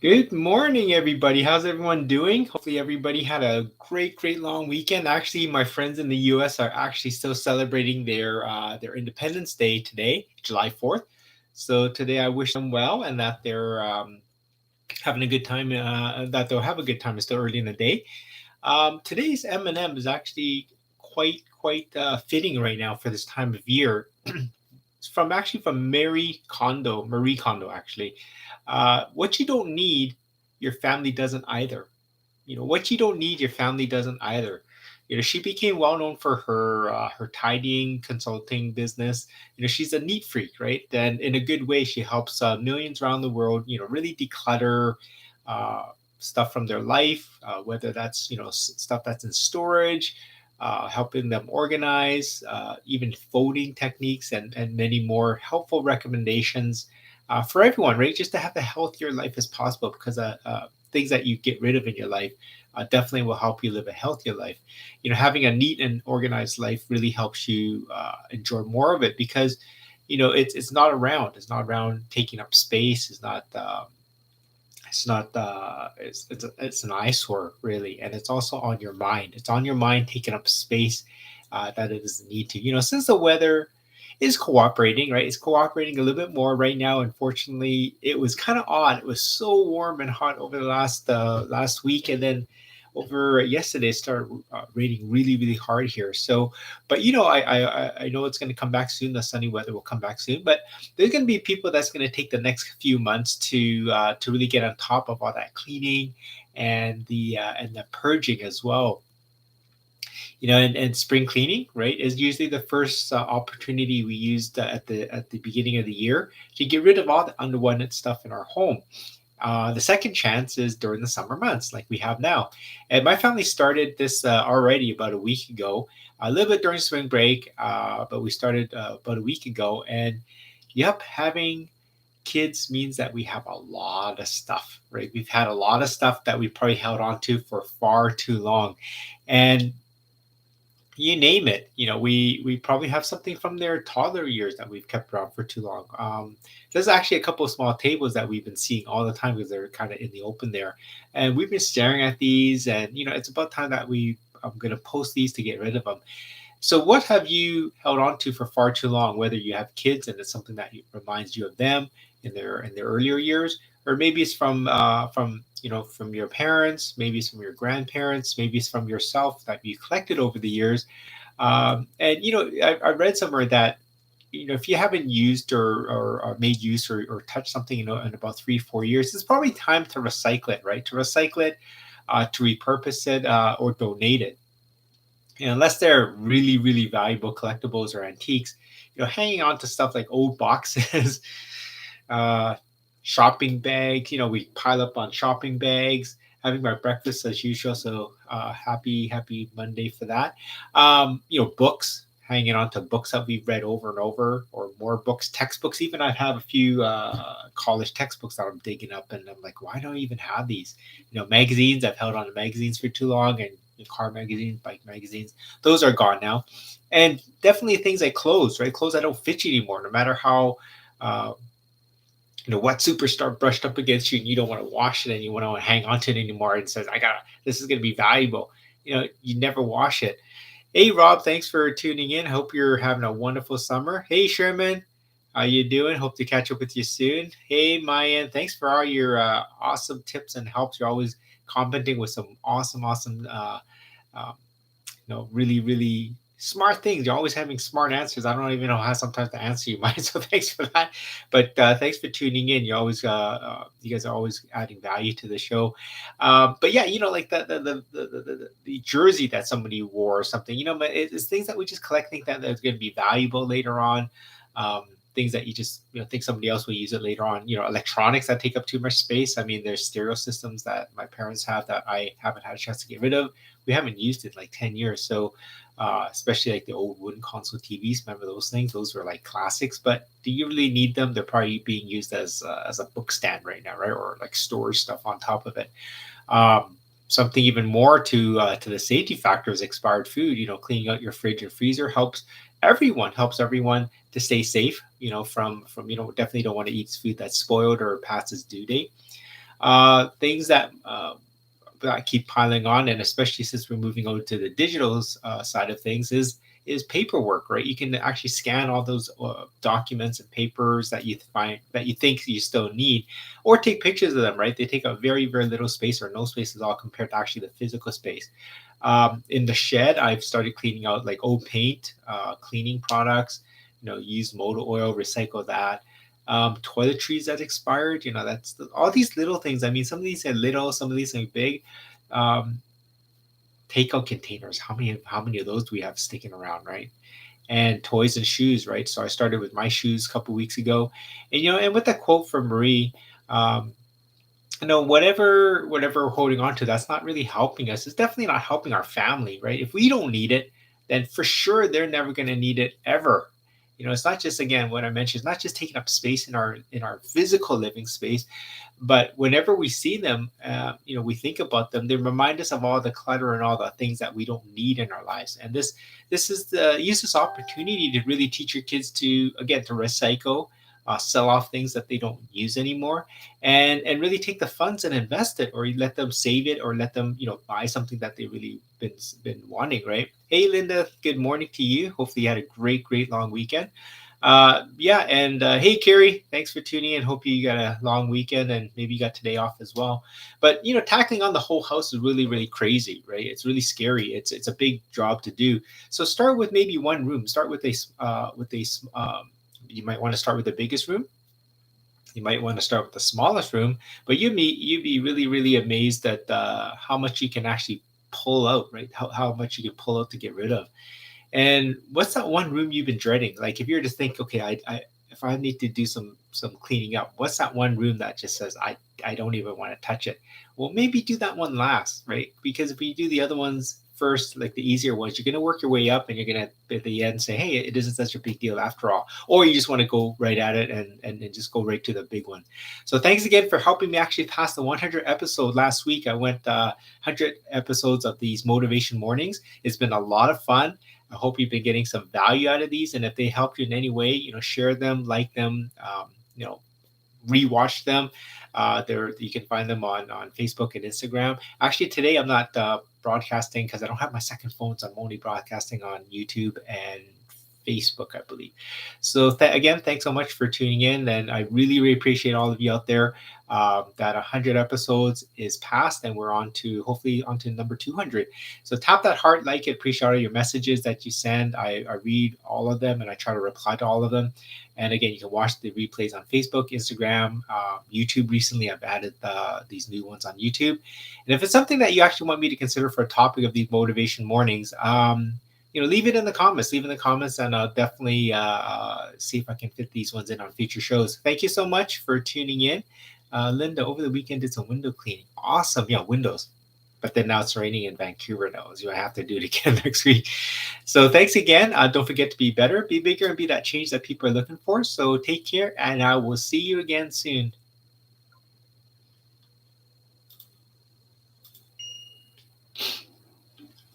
Good morning, everybody. How's everyone doing? Hopefully, everybody had a great long weekend. Actually, my friends in the U.S. are actually still celebrating their Independence Day today, July 4th. So today, I wish them well and that they're having a good time. That they'll have a good time. It's still early in the day. Today's M&M is actually quite fitting right now for this time of year. It's from Marie Kondo actually. What you don't need, your family doesn't either. What you don't need, your family doesn't either. She became well known for her tidying consulting business. She's a neat freak, right? And in a good way, she helps millions around the world. Really declutter uh, stuff from their life, whether that's stuff that's in storage, helping them organize, even folding techniques, and many more helpful recommendations for everyone, right? Just to have a healthier life as possible, because things that you get rid of in your life definitely will help you live a healthier life. Having a neat and organized life really helps you enjoy more of it, because it's not around. It's not around taking up space. It's an eyesore really, and it's also on your mind. It's on your mind, taking up space that it doesn't need to. Since the weather is cooperating, right? It's cooperating a little bit more right now. Unfortunately, it was kind of odd. It was so warm and hot over the last week, and then over yesterday it started raining really hard here. So, but I know it's going to come back soon. The sunny weather will come back soon, but there's going to be people that's going to take the next few months to really get on top of all that cleaning and the purging as well. And spring cleaning, right, is usually the first opportunity we used at the beginning of the year to get rid of all the unwanted stuff in our home. The second chance is during the summer months, like we have now. And my family started this already about a week ago, a little bit during spring break, but we started about a week ago. And yep, having kids means that we have a lot of stuff, right? We've had a lot of stuff that we probably held on to for far too long. And you name it, we probably have something from their toddler years that we've kept around for too long. There's actually a couple of small tables that we've been seeing all the time because they're kind of in the open there, and we've been staring at these, and it's about time that I'm going to post these to get rid of them. So what have you held on to for far too long, whether you have kids and it's something that reminds you of them in their earlier years, or maybe it's from your parents, maybe it's from your grandparents, maybe it's from yourself that you collected over the years. And I read somewhere that if you haven't used or made use or touched something in about 3 4 years, it's probably time to recycle it, right? To recycle it, to repurpose it, or donate it. Unless they're really valuable collectibles or antiques, hanging on to stuff like old boxes, uh, shopping bags. We pile up on shopping bags. Having my breakfast as usual. So happy Monday for that. Books. Hanging on to books that we've read over and over, or more books, textbooks. Even I have a few college textbooks that I'm digging up, and I'm like, why do I even have these? Magazines. I've held on to magazines for too long, and car magazines, bike magazines. Those are gone now, and definitely things like clothes. Right, clothes that don't fit you anymore, no matter how uh, what superstar brushed up against you, and you don't want to wash it and you want to hang on to it anymore, and says, I got this is going to be valuable. You never wash it. Hey Rob, thanks for tuning in. Hope you're having a wonderful summer. Hey Sherman, how you doing? Hope to catch up with you soon. Hey Mayan, thanks for all your awesome tips and helps. You're always commenting with some awesome um, really smart things. You're always having smart answers. I don't even know how sometimes to answer you, Mike. So thanks for that. But thanks for tuning in. You guys are always adding value to the show. But yeah, like the jersey that somebody wore or something. But it's things that we just collect. Think that that's going to be valuable later on. Um, Things that you just think somebody else will use it later on. Electronics that take up too much space. I mean, there's stereo systems that my parents have that I haven't had a chance to get rid of. We haven't used it in like 10 years. So, especially like the old wooden console TVs. Remember those things? Those were like classics. But do you really need them? They're probably being used as a book stand right now, right? Or like storage stuff on top of it. Something even more to the safety factor is expired food. Cleaning out your fridge and freezer helps everyone to stay safe. From definitely don't want to eat food that's spoiled or past its due date. Things that keep piling on, and especially since we're moving over to the digital side of things, is paperwork, right? You can actually scan all those documents and papers that you find that you think you still need, or take pictures of them, right? They take up very, very little space or no space at all compared to actually the physical space. In the shed, I've started cleaning out like old paint, cleaning products, use motor oil, recycle that. Toiletries that expired, all these little things. I mean, some of these are little, some of these are big. Um, Takeout containers. How many of those do we have sticking around, right? And toys and shoes, right? So I started with my shoes a couple weeks ago, and and with that quote from Marie, um, whatever we're holding on to, that's not really helping us. It's definitely not helping our family, right? If we don't need it, then for sure they're never going to need it ever. It's not just, again, what I mentioned, it's not just taking up space in our physical living space, but whenever we see them, we think about them. They remind us of all the clutter and all the things that we don't need in our lives. And this is the use this opportunity to really teach your kids to, again, to recycle, sell off things that they don't use anymore, and really take the funds and invest it, or you let them save it, or let them buy something that they really been wanting, right? Hey, Linda, good morning to you. Hopefully you had a great long weekend. Yeah, and hey, Carrie, thanks for tuning in. Hope you got a long weekend and maybe you got today off as well. But tackling on the whole house is really, really crazy, right? It's really scary. It's a big job to do. So start with maybe one room. Start with you might want to start with the biggest room. You might want to start with the smallest room, but you'd be really, really amazed at how much you can actually pull out, right? How much you can pull out to get rid of. And what's that one room you've been dreading? Like, if you're to think, okay, I if I need to do some cleaning up, what's that one room that just says I don't even want to touch it? Well, maybe do that one last, right? Because if you do the other ones first, like the easier ones, you're gonna work your way up, and you're gonna at the end say, hey, it isn't such a big deal after all. Or you just want to go right at it and just go right to the big one. So thanks again for helping me actually pass the 100 episode last week. I went 100 episodes of these motivation mornings. It's been a lot of fun. I hope you've been getting some value out of these, and if they helped you in any way, share them, like them, rewatch them. There you can find them on Facebook and Instagram. Actually, today I'm not broadcasting because I don't have my second phone, so I'm only broadcasting on YouTube and Facebook, I believe. So again, thanks so much for tuning in, and I really, really appreciate all of you out there. That 100 episodes is past, and we're on to hopefully onto number 200. So tap that heart, like it, appreciate all your messages that you send. I read all of them, and I try to reply to all of them. And again, you can watch the replays on Facebook, Instagram, YouTube. Recently, I've added these new ones on YouTube. And if it's something that you actually want me to consider for a topic of these motivation mornings, leave it in the comments. Leave in the comments, and I'll definitely see if I can fit these ones in on future shows. Thank you so much for tuning in. Linda, over the weekend did some window cleaning. Awesome. Yeah, windows. But then now it's raining in Vancouver now. So I have to do it again next week. So thanks again. Don't forget to be better, be bigger, and be that change that people are looking for. So take care, and I will see you again soon.